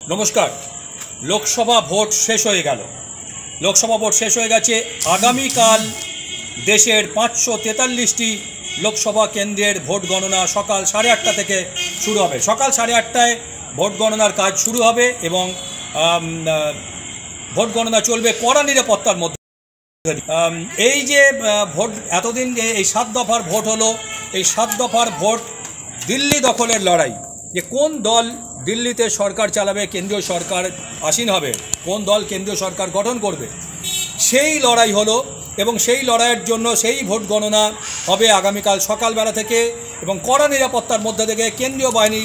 নমস্কার। লোকসভা ভোট শেষ হয়ে গেল। লোকসভা ভোট শেষ হয়ে গেছে। আগামীকাল দেশের 543টি লোকসভা কেন্দ্রের ভোট গণনা সকাল 8:30 থেকে শুরু হবে। সকাল 8:30টায় ভোট গণনার কাজ শুরু হবে এবং ভোট গণনা চলবে কড়া নিরাপত্তার মধ্যে। এই যে ভোট এতদিন যে এই 7 দফার ভোট হলো, এই 7 দফার ভোট দিল্লি দখলের লড়াই, যে কোন দল দিল্লিতে সরকার চালাবে, কেন্দ্রীয় সরকার আসীন হবে, কোন দল কেন্দ্রীয় সরকার গঠন করবে, সেই লড়াই হলো। এবং সেই লড়াইয়ের জন্য সেই ভোট গণনা হবে আগামীকাল সকালবেলা থেকে এবং কড়া নিরাপত্তার মধ্যে থেকে কেন্দ্রীয় বাহিনী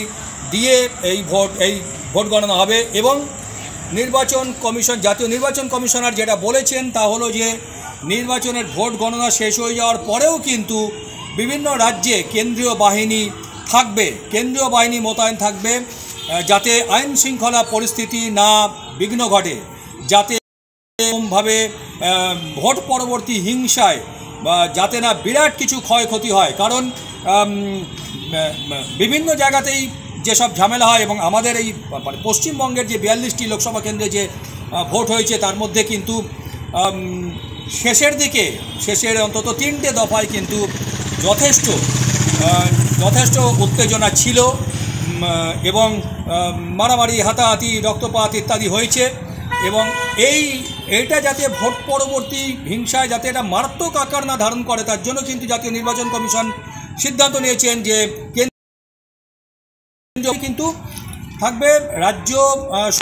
দিয়ে এই ভোট গণনা হবে। এবং নির্বাচন কমিশন, জাতীয় নির্বাচন কমিশনার যেটা বলেছেন তা হলো যে নির্বাচনের ভোট গণনা শেষ হয়ে যাওয়ার পরেও কিন্তু বিভিন্ন রাজ্যে কেন্দ্রীয় বাহিনী থাকবে, কেন্দ্রীয় বাহিনী মোতায়েন থাকবে, যাতে আইন শৃঙ্খলা পরিস্থিতি না বিঘ্ন ঘটে, যাতে এরকমভাবে ভোট পরবর্তী হিংসায় বা যাতে না বিরাট কিছু ক্ষয়ক্ষতি হয়। কারণ বিভিন্ন জায়গাতেই যেসব ঝামেলা হয় এবং আমাদের এই পশ্চিমবঙ্গের যে 42টি লোকসভা কেন্দ্রে যে ভোট হয়েছে তার মধ্যে কিন্তু শেষের দিকে, শেষের অন্তত 3টে দফায় কিন্তু যথেষ্ট উত্তেজনা ছিল এবং মারামারি, হাতাহাতি, রক্তপাত ইত্যাদি হয়েছে। এবং এইটা যাতে ভোট পরবর্তী হিংসায় যাতে এটা মারাত্মক আকার না ধারণ করে, তার জন্য কিন্তু জাতীয় নির্বাচন কমিশন সিদ্ধান্ত নিয়েছেন যে কেন্দ্র কিন্তু থাকবে রাজ্য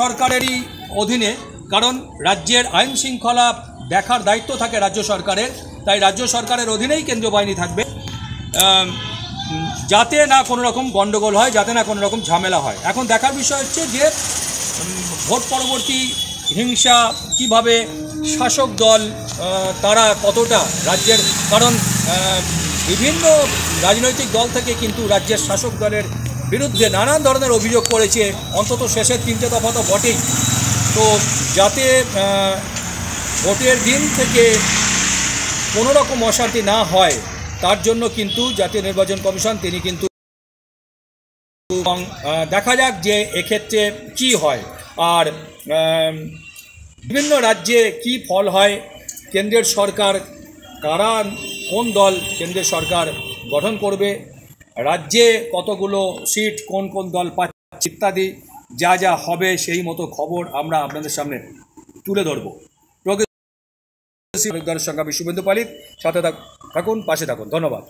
সরকারেরই অধীনে। কারণ রাজ্যের আইন শৃঙ্খলা দেখার দায়িত্ব থাকে রাজ্য সরকারের, তাই রাজ্য সরকারের অধীনেই কেন্দ্রীয় বাহিনী থাকবে, যাতে না কোনো রকম গণ্ডগোল হয়, যাতে না কোনো রকম ঝামেলা হয়। এখন দেখার বিষয় হচ্ছে যে ভোট পরবর্তী হিংসা কিভাবে শাসক দল তারা কতটা রাজ্যের, কারণ বিভিন্ন রাজনৈতিক দল থেকে কিন্তু রাজ্যের শাসক দলের বিরুদ্ধে নানান ধরনের অভিযোগ করেছে, অন্তত শেষের 3টে দফা তো বটেই। তো যাতে ভোটের দিন থেকে কোনো রকম অশান্তি না হয় তার জন্য কিন্তু জাতীয় নির্বাচন কমিশন তিনি কিন্তু দেখা যাক যে এক্ষেত্রে কি হয় আর বিভিন্ন রাজ্যে কি ফল হয়, কেন্দ্রের সরকার কারা, কোন দল কেন্দ্রের সরকার গঠন করবে, রাজ্যে কতগুলো সিট কোন কোন দল পাচ্ছে ইত্যাদি যা যা হবে সেই মতো খবর আমরা আপনাদের সামনে তুলে ধরব। প্রগতিশীল দলের সঙ্গে আমি শুভেন্দু পালিত, সাথে থাকুন, পাশে থাকুন। ধন্যবাদ।